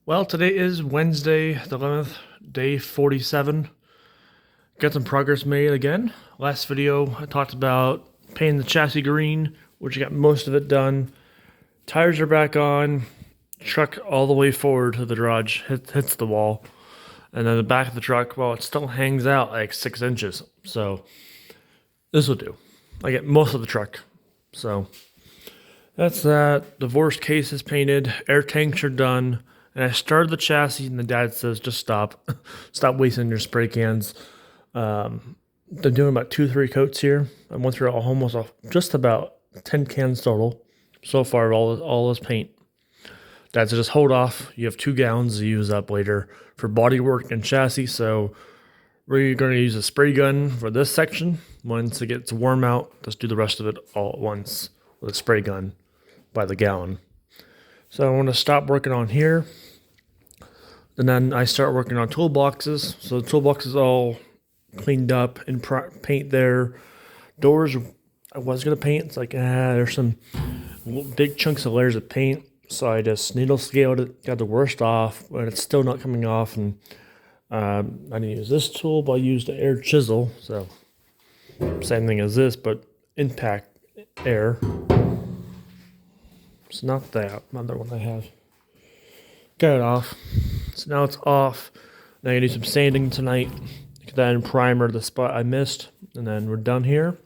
Well, today is Wednesday, the 11th, day 47. Got some progress made again. Last video, I talked about painting the chassis green, which I got most of it done. Tires are back on. Truck all the way forward to the garage, hits the wall. And then the back of the truck, well, it still hangs out like 6 inches. So this will do. I get most of the truck. So that's that. The worst case is painted. Air tanks are done. And I started the chassis, and the dad says, just stop. Stop wasting your spray cans. Been doing about 2-3 coats here. I went through just about 10 cans total so far, all this paint. Dad said, just hold off. You have 2 gallons to use up later for body work and chassis. So we're going to use a spray gun for this section. Once it gets warm out, let's do the rest of it all at once with a spray gun by the gallon. So I want to stop working on here. And then I start working on toolboxes. So the toolbox is all cleaned up and paint there. Doors, I was going to paint. It's like, there's some big chunks of layers of paint. So I just needle scaled it, got the worst off, but it's still not coming off. And I didn't use this tool, but I used the air chisel. So same thing as this, but impact air. It's not that, another one I have. Got it off. So now it's off. Now I do some sanding tonight. Get that in primer, the spot I missed. And then we're done here.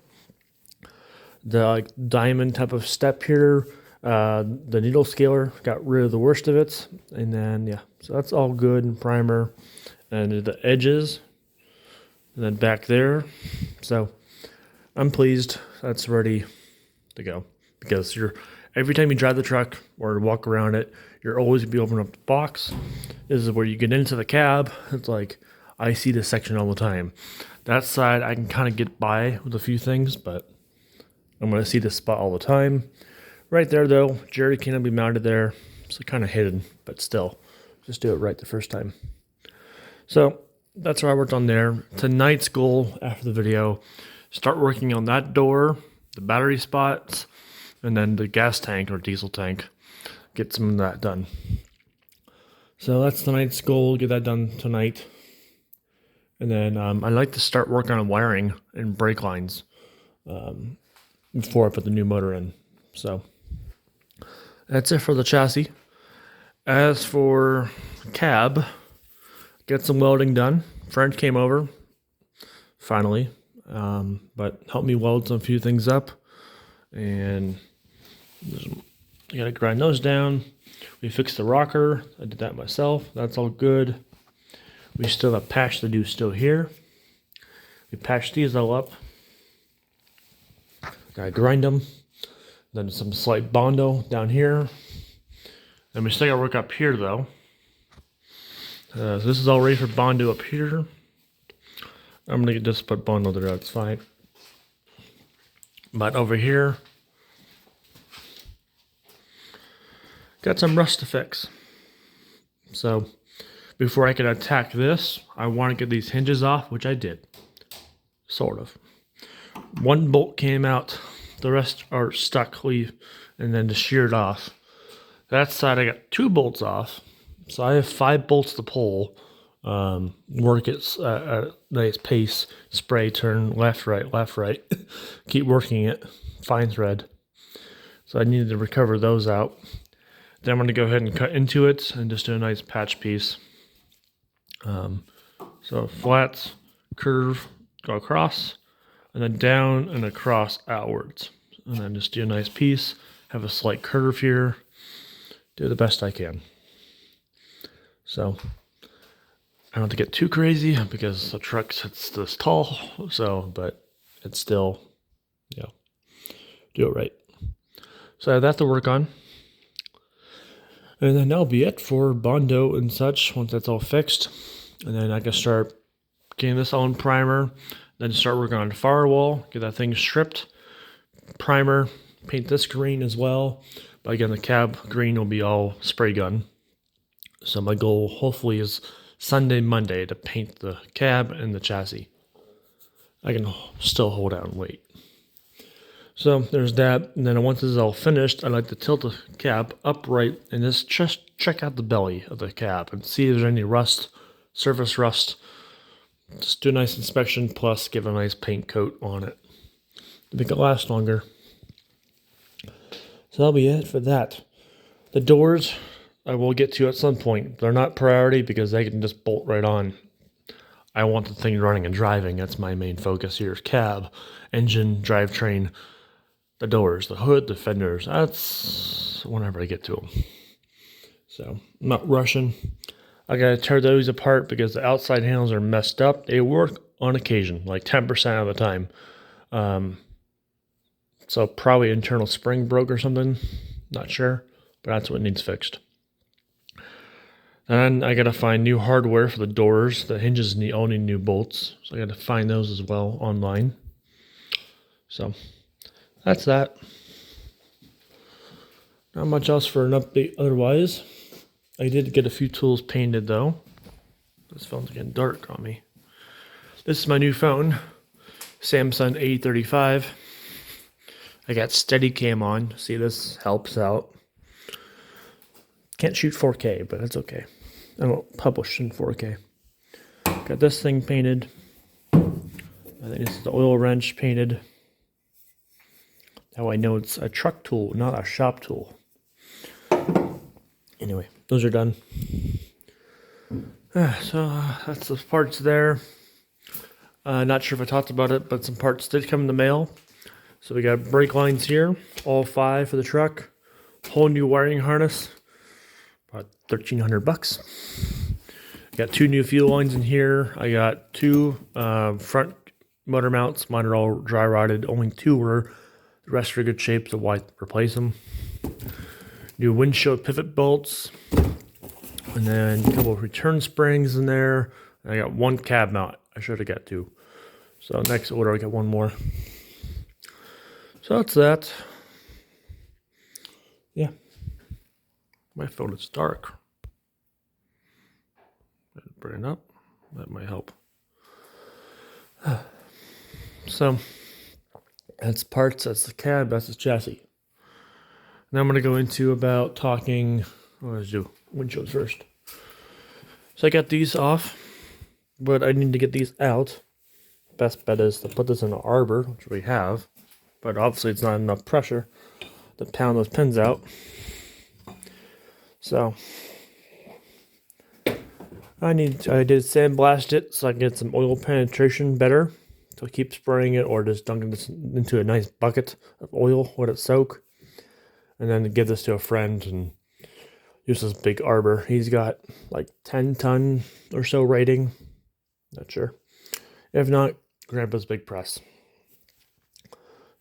The diamond type of step here. The needle scaler got rid of the worst of it. And then, yeah, so that's all good in primer. And the edges. And then back there. So I'm pleased. That's ready to go. Because every time you drive the truck or walk around it, you're always going to be opening up the box. This is where you get into the cab. It's like, I see this section all the time. That side, I can kind of get by with a few things, but I'm going to see this spot all the time. Right there, though, jerry can be mounted there. It's kind of hidden, but still, just do it right the first time. So that's what I worked on there. Tonight's goal after the video, start working on that door, the battery spots, and then the gas tank or diesel tank. Get some of that done. So that's tonight's goal, get that done tonight. And then I'd like to start working on wiring and brake lines before I put the new motor in. So that's it for the chassis. As for cab, get some welding done. Friend came over, finally, but helped me weld some few things up. And you gotta grind those down. We fixed the rocker. I did that myself. That's all good. We still have patch to do still here. We patched these all up. Gotta grind them. Then some slight Bondo down here. And we still gotta work up here though. So this is all ready for Bondo up here. I'm gonna just put Bondo there, that's fine. But over here, got some rust to fix. So before I can attack this, I want to get these hinges off, which I did. Sort of. One bolt came out, the rest are stuck, and then just sheared off. That side I got 2 bolts off. So I have 5 bolts to pull. Work it at a nice pace. Spray, turn, left, right. Keep working it. Fine thread. So I needed to recover those out. Then I'm going to go ahead and cut into it and just do a nice patch piece. So flats, curve, go across, and then down and across outwards. And then just do a nice piece, have a slight curve here, do the best I can. So I don't have to get too crazy because the truck sits this tall, but it's still, do it right. So I have that to work on. And then that'll be it for Bondo and such once that's all fixed. And then I can start getting this on primer. Then start working on the firewall, get that thing stripped. Primer, paint this green as well. But again, the cab green will be all spray gun. So my goal hopefully is Sunday, Monday to paint the cab and the chassis. I can still hold out and wait. So there's that, and then once this is all finished, I like to tilt the cab upright and just check out the belly of the cab and see if there's any rust, surface rust. Just do a nice inspection, plus give a nice paint coat on it to make it last longer. So that'll be it for that. The doors I will get to at some point. They're not priority because they can just bolt right on. I want the thing running and driving. That's my main focus here. Cab, engine, drivetrain, the doors, the hood, the fenders. That's whenever I get to them. So I'm not rushing. I gotta tear those apart because the outside handles are messed up. They work on occasion, like 10% of the time. So probably internal spring broke or something. Not sure, but that's what needs fixed. And I gotta find new hardware for the doors. The hinges all need new bolts, so I gotta find those as well online. So that's that. Not much else for an update otherwise. I did get a few tools painted though. This phone's getting dark on me. This is my new phone, Samsung A35. I got Steadicam on. See, this helps out. Can't shoot 4K, but that's okay. I don't publish in 4K. Got this thing painted. I think this is the oil wrench painted. That way I know it's a truck tool, not a shop tool. Anyway, those are done. So that's the parts there. Not sure if I talked about it, but some parts did come in the mail. So we got brake lines here, all 5 for the truck. Whole new wiring harness, about $1,300. Got 2 new fuel lines in here. I got 2 front motor mounts. Mine are all dry rotted. Only 2 were. The rest are good shape, so why replace them? New windshield pivot bolts. And then a couple of return springs in there. And I got 1 cab mount. I should have got 2. So next order, I got 1 more. So that's that. Yeah. My phone is dark. Bring it up. That might help. So that's parts, that's the cab, that's the chassis. Now I'm going to go into about talking, let's do windshields first. So I got these off, but I need to get these out. Best bet is to put this in an arbor, which we have, but obviously it's not enough pressure to pound those pins out. So I did sandblast it so I can get some oil penetration better. So keep spraying it or just dunking this into a nice bucket of oil, let it soak. And then give this to a friend and use this big arbor. He's got like 10 ton or so rating. Not sure. If not, Grandpa's big press.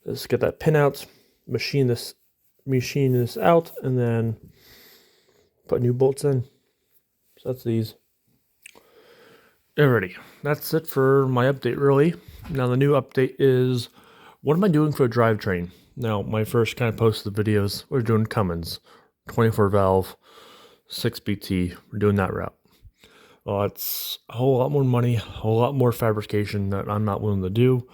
Just get that pin out, machine this out, and then put new bolts in. So that's these. Alrighty, that's it for my update really. Now the new update is, what am I doing for a drivetrain? Now my first kind of posted the videos, we're doing Cummins, 24 valve, 6BT, we're doing that route. Well, it's a whole lot more money, a whole lot more fabrication that I'm not willing to do.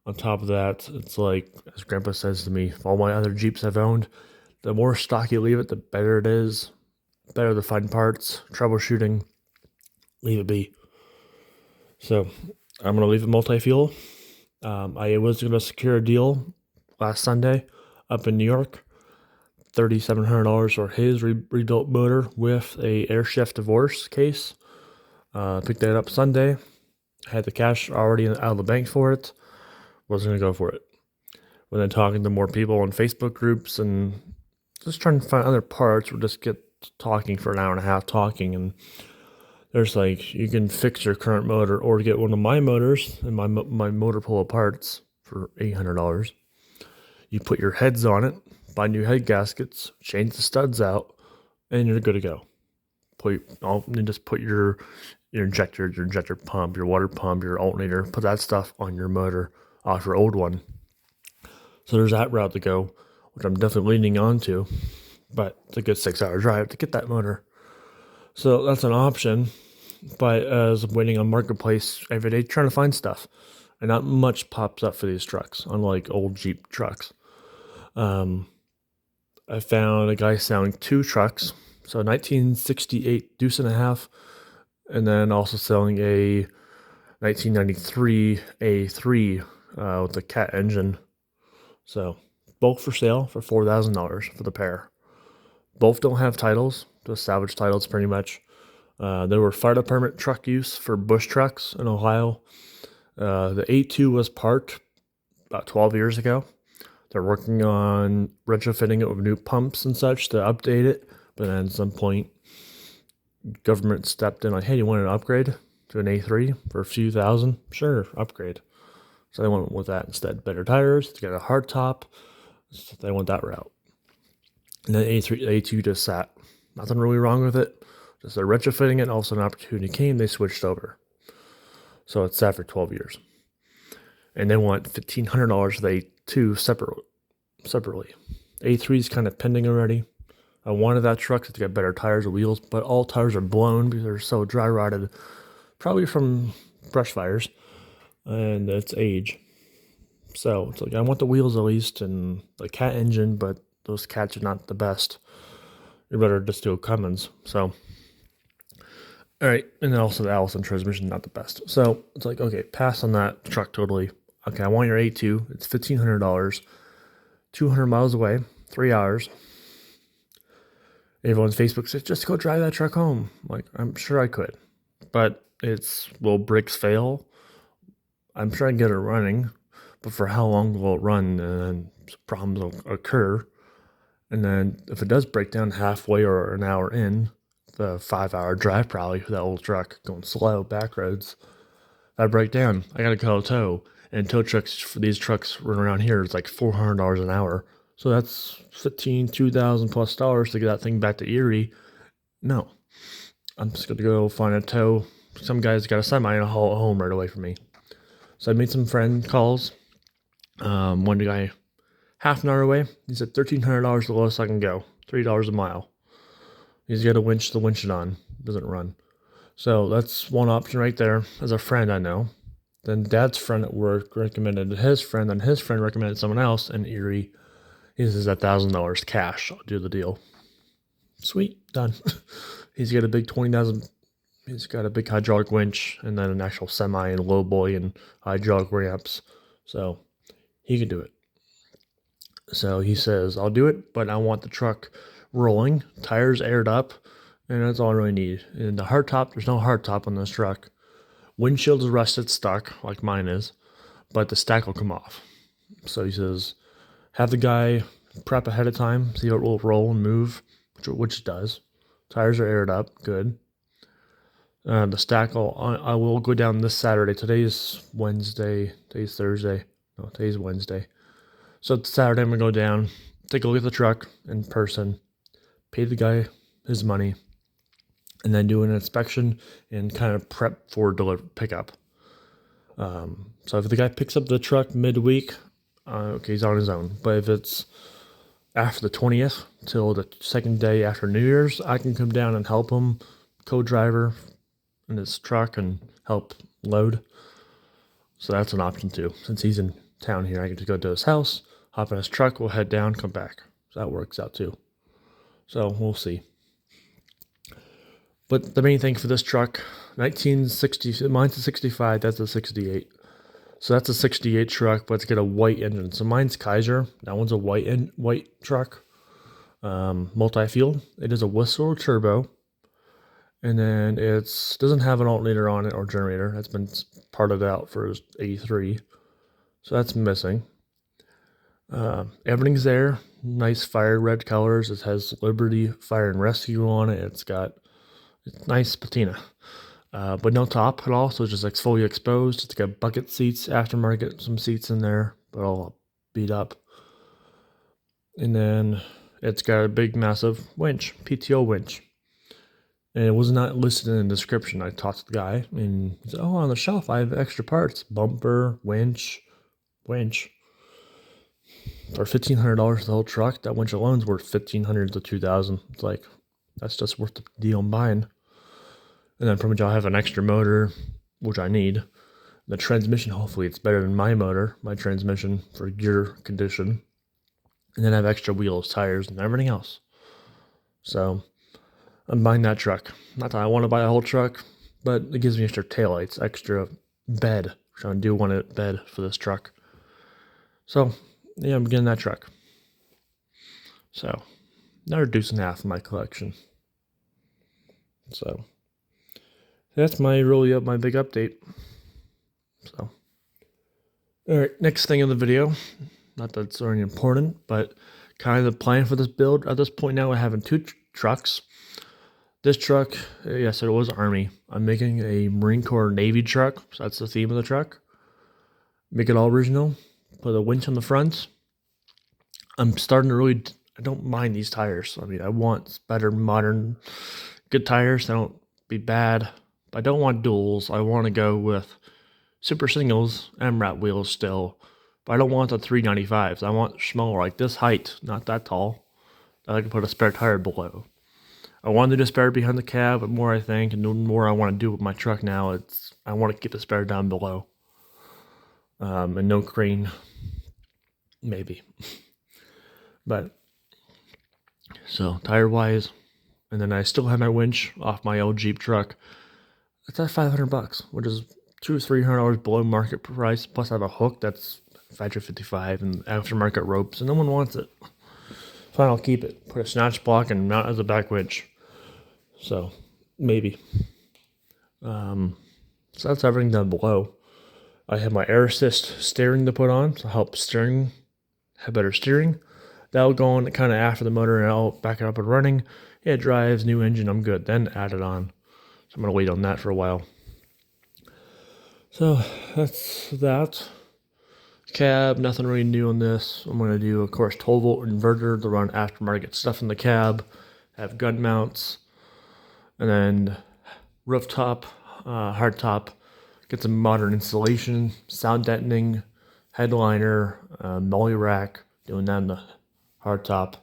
On top of that, it's like, as Grandpa says to me, all my other Jeeps I've owned, the more stock you leave it, the better it is. Better to find parts, troubleshooting, leave it be. So I'm going to leave it multi-fuel. I was going to secure a deal last Sunday up in New York. $3,700 for his rebuilt motor with a AirShift divorce case. Picked that up Sunday. Had the cash already out of the bank for it. Was going to go for it. When then talking to more people on Facebook groups and just trying to find other parts, we'll just get talking for an hour and a half talking, and there's like, you can fix your current motor or get one of my motors and my motor pull parts for $800. You put your heads on it, buy new head gaskets, change the studs out, and you're good to go. Just put your injector, your injector pump, your water pump, your alternator, put that stuff on your motor off your old one. So there's that route to go, which I'm definitely leaning on to, but it's a good 6-hour drive to get that motor. So that's an option, but as I'm waiting on Marketplace every day trying to find stuff, and not much pops up for these trucks, unlike old Jeep trucks. I found a guy selling 2 trucks. So 1968 Deuce and a Half, and then also selling a 1993 A3 with a cat engine. So both for sale for $4,000 for the pair. Both don't have titles, just salvage titles pretty much. They were fire department truck use for bush trucks in Ohio. The A2 was parked about 12 years ago. They're working on retrofitting it with new pumps and such to update it. But then at some point, government stepped in like, hey, you want an upgrade to an A3 for a few thousand? Sure, upgrade. So they went with that instead. Better tires, to get a hard top. So they went that route. And then A2 just sat. Nothing really wrong with it. Just they're retrofitting it, and also an opportunity came, they switched over. So it's sat for 12 years. And they want $1,500 for the A2 separately. A3 is kind of pending already. I wanted that truck to get better tires and wheels, but all tires are blown because they're so dry rotted, probably from brush fires and its age. So it's like I want the wheels at least and the cat engine, but those cats are not the best. You better just do a Cummins. So, all right, and then also the Allison transmission, not the best. So it's like, okay, pass on that truck totally. Okay, I want your A2. It's $1,500, 200 miles away, 3 hours. Everyone's Facebook says, just go drive that truck home. Like, I'm sure I could, but will brakes fail? I'm sure I can get it running, but for how long will it run? And then problems will occur. And then if it does break down halfway or an hour in, the 5-hour drive probably for that old truck going slow back roads, if I break down, I got to call a tow. And tow trucks for these trucks running around here is like $400 an hour. So that's $2,000 plus to get that thing back to Erie. No, I'm just going to go find a tow. Some guy's got a semi and haul it home right away from me. So I made some friend calls. One guy half an hour away, he said $1,300 the lowest I can go, $3 a mile. He's got a winch to winch it on, doesn't run. So that's one option right there. As a friend I know. Then Dad's friend at work recommended his friend, then his friend recommended someone else in Erie. He says $1,000 cash. I'll do the deal. Sweet, done. He's got a big 20,000. He's got a big hydraulic winch and then an actual semi and low boy and hydraulic ramps. So he can do it. So he says, I'll do it, but I want the truck rolling, tires aired up, and that's all I really need. And the hardtop, there's no hardtop on this truck. Windshield is rusted stuck, like mine is, but the stack will come off. So he says, have the guy prep ahead of time, see if it will roll and move, which it does. Tires are aired up, good. The stack I will go down this Saturday. Today's Wednesday. Today's Thursday. No, today's Wednesday. So Saturday I'm going to go down, take a look at the truck in person, pay the guy his money, and then do an inspection and kind of prep for pickup. So if the guy picks up the truck midweek, okay, he's on his own. But if it's after the 20th till the second day after New Year's, I can come down and help him, co-driver in his truck and help load. So that's an option too. Since he's in town here, I can just go to his house, hop in his truck, we'll head down, come back. So that works out too. So we'll see. But the main thing for this truck, 1960, mine's a 65, that's a 68. So that's a 68 truck, but it's got a white engine. So mine's Kaiser. That one's a white truck, multi-fuel. It is a Whistler turbo, and then it doesn't have an alternator on it or generator. That's been parted out for his A3, so that's missing. Everything's there. Nice fire red colors. It has Liberty Fire and Rescue on it. It's got nice patina. But no top at all, so it's just like fully exposed. It's got bucket seats, aftermarket, some seats in there, but all beat up. And then it's got a big, massive winch, PTO winch. And it was not listed in the description. I talked to the guy, and he said, oh, on the shelf, I have extra parts. Bumper, winch. For $1,500 the whole truck, that winch alone is worth $1,500 to $2,000. It's like, that's just worth the deal I'm buying. And then pretty much I'll have an extra motor, which I need. The transmission, hopefully it's better than my motor, my transmission for gear condition. And then I have extra wheels, tires, and everything else. So I'm buying that truck. Not that I want to buy a whole truck, but it gives me extra taillights, extra bed, which I do want a bed for this truck. So yeah, I'm getting that truck. So now reducing half of my collection. So that's my big update. So all right, next thing in the video, not that it's very important, but kind of the plan for this build. At this point now, we're having two trucks. This truck, yes, it was Army. I'm making a Marine Corps Navy truck, so that's the theme of the truck. Make it all original. Put a winch on the front. I'm starting to really, I don't mind these tires. I mean, I want better, modern, good tires. They don't be bad. But I don't want duals. I want to go with super singles, MRAP wheels still. But I don't want the 395s. I want smaller, like this height, not that tall. I can put a spare tire below. I wanted to spare behind the cab, but more I think, and the more I want to do with my truck now, I want to keep the spare down below. And no crane, maybe. But, so tire wise, and then I still have my winch off my old Jeep truck. It's at $500, which is $200 or $300 below market price. Plus I have a hook that's $555 and aftermarket ropes, and no one wants it. Fine, I'll keep it. Put a snatch block and mount as a back winch. So, maybe. So that's everything done below. I have my air assist steering to put on to help steering have better steering. That'll go on kind of after the motor, and I'll back it up and running. It drives, new engine, I'm good. Then add it on. So I'm going to wait on that for a while. So that's that. Cab, nothing really new on this. I'm going to do, of course, 12-volt inverter to run aftermarket stuff in the cab. Have gun mounts. And then rooftop, hardtop. Get some modern insulation, sound deadening, headliner, molly rack. Doing that in the hardtop.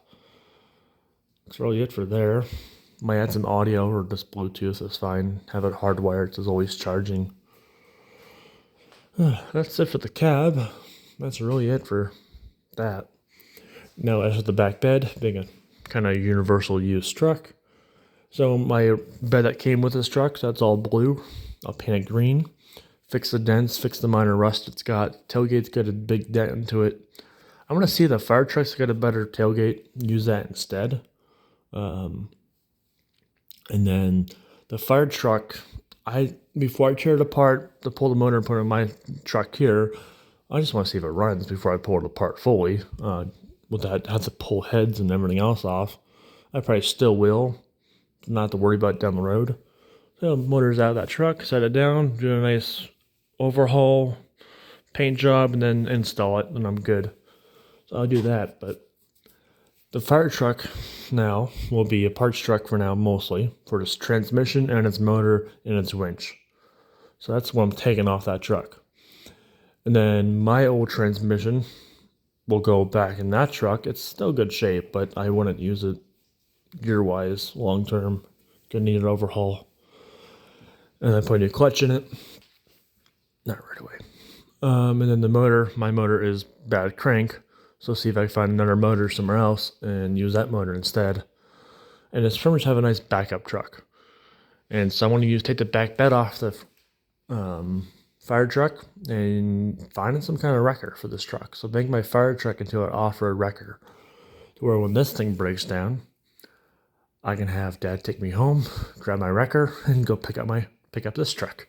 That's really it for there. Might add some audio or just Bluetooth is fine. Have it hardwired, it's always charging. That's it for the cab. That's really it for that. Now as for the back bed, being a kind of universal use truck. So my bed that came with this truck, that's all blue. I'll paint it green. Fix the dents, fix the minor rust it's got. Tailgate's got a big dent into it. I want to see the fire truck's got a better tailgate. Use that instead. And then the fire truck, before I tear it apart to pull the motor and put it in my truck here, I just want to see if it runs before I pull it apart fully. With that, have to pull heads and everything else off. I probably still will. Not to worry about down the road. So motor's out of that truck, set it down, do a nice overhaul, paint job, and then install it, and I'm good. So I'll do that, but the fire truck now will be a parts truck for now, mostly, for its transmission and its motor and its winch. So that's what I'm taking off that truck. And then my old transmission will go back in that truck. It's still good shape, but I wouldn't use it gear-wise long-term. Gonna need an overhaul. And then put a new clutch in it. Not right away. And then the motor, my motor is bad crank. So see if I can find another motor somewhere else and use that motor instead. And it's pretty much have a nice backup truck. And so I want to take the back bed off the fire truck and find some kind of wrecker for this truck. So make my fire truck into an off-road wrecker. To where when this thing breaks down, I can have Dad take me home, grab my wrecker, and go pick up this truck.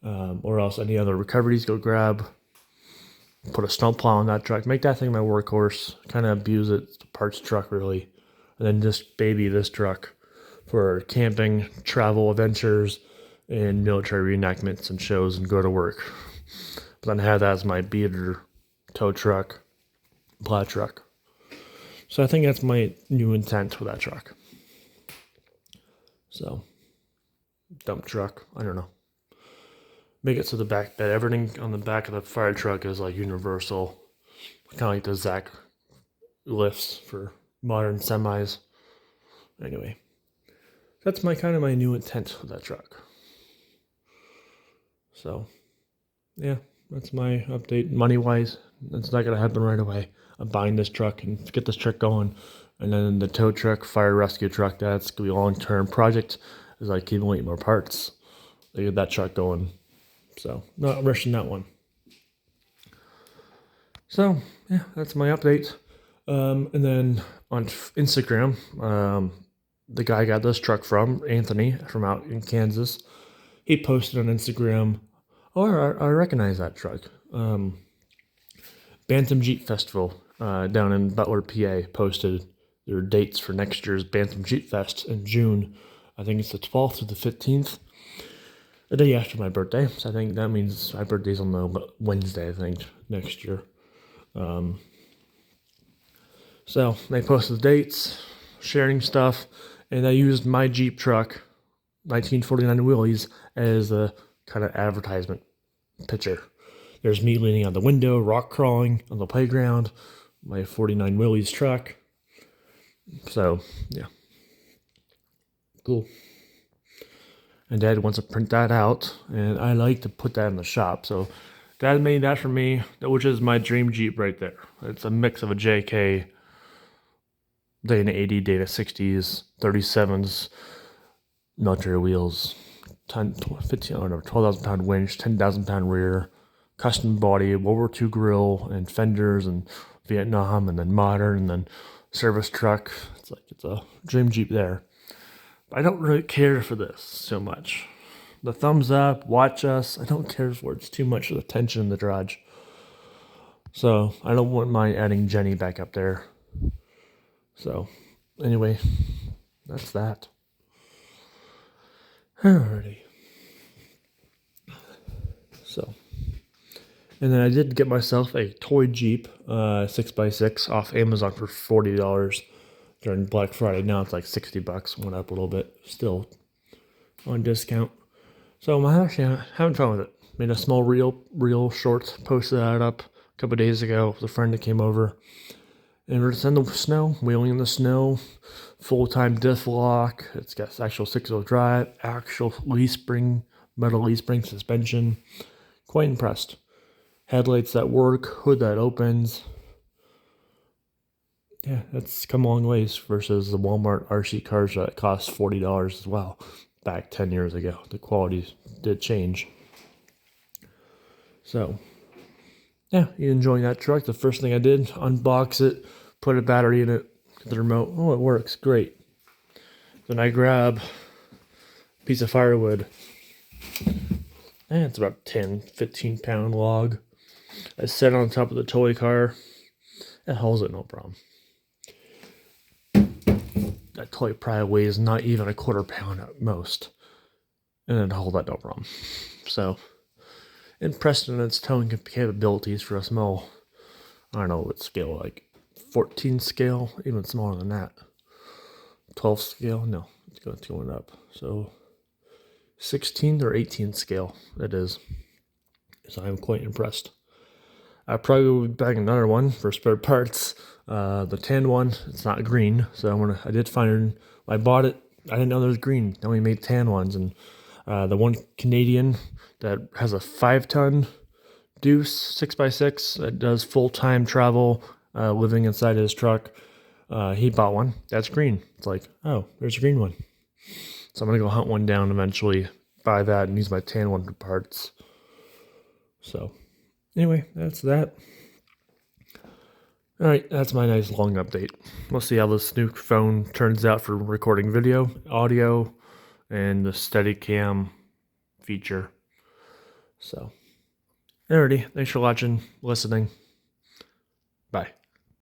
Or else any other recoveries, go grab, put a snow plow on that truck, make that thing my workhorse, kind of abuse it, it's a parts truck really, and then just baby this truck for camping, travel adventures, and military reenactments and shows and go to work. But then have that as my beater, tow truck, plow truck. So I think that's my new intent for that truck. So, dump truck, I don't know. Make it so the back bed, everything on the back of the fire truck is like universal. Kind of like the Zach lifts for modern semis. Anyway, that's my kind of my new intent with that truck. So, yeah, that's my update. Money wise, it's not gonna happen right away. I'm buying this truck and get this truck going, and then the tow truck, fire rescue truck. That's gonna be a long term project. As I accumulate more parts, to get that truck going. So not rushing that one. So yeah, that's my update. And then on Instagram, the guy I got this truck from, Anthony, from out in Kansas, he posted on Instagram, oh, I recognize that truck. Bantam Jeep Festival down in Butler, PA, posted their dates for next year's Bantam Jeep Fest in June. I think it's the 12th to the 15th, the day after my birthday. So I think that means my birthday's on the Wednesday, I think, next year. So they posted the dates, sharing stuff, and I used my Jeep truck, 1949 Willys, as a kind of advertisement picture. There's me leaning out the window, rock crawling on the playground, my 49 Willys truck. So, yeah. Cool. And Dad wants to print that out, and I like to put that in the shop. So Dad made that for me, which is my dream Jeep right there. It's a mix of a JK, Dana 80, Dana 60s, 37s, military wheels, 12,000 pound winch, 10,000 pound rear, custom body, World War II grill, and fenders, and Vietnam, and then modern, and then service truck. It's a dream Jeep there. But I don't really care for this so much. The thumbs up, watch us, I don't care for it. It's too much of the tension in the garage. So I don't want mind adding Jenny back up there. So anyway, that's that. Alrighty. So, and then I did get myself a toy Jeep 6x6 off Amazon for $40 during Black Friday. Now it's like $60, went up a little bit, still on discount. So I'm actually having fun with it. Made a small reel short, posted that up a couple days ago with a friend that came over. And we're just in the snow, wheeling in the snow, full-time diff lock. It's got actual 6-wheel drive, actual metal leaf spring suspension. Quite impressed. Headlights that work, hood that opens. Yeah, that's come a long ways versus the Walmart RC cars that cost $40 as well back 10 years ago. The quality did change. So, yeah, you enjoying that truck. The first thing I did, unbox it, put a battery in it, the remote. Oh, it works, great. Then I grab a piece of firewood. And it's about 10, 15 pound log. I set it on top of the toy car. It holds it, no problem. That toy probably weighs not even a quarter pound at most. And it hold that, no problem. So, impressed in its towing capabilities for a small, I don't know what scale, like 14 scale, even smaller than that. 12 scale, no, it's going up. So 16 or 18 scale it is. So I'm quite impressed. I probably will be buying another one for spare parts. The tan one, it's not green, so I did find, I bought it, I didn't know there was green. They only made tan ones, and the one Canadian that has a 5-ton Deuce 6x6 that does full-time travel, living inside his truck. He bought one. That's green. It's like, oh, there's a green one. So I'm going to go hunt one down eventually, buy that, and use my tan one for parts. So, anyway, that's that. Alright, that's my nice long update. We'll see how this new phone turns out for recording video, audio, and the Steadicam feature. So, alrighty, thanks for watching, listening. Bye.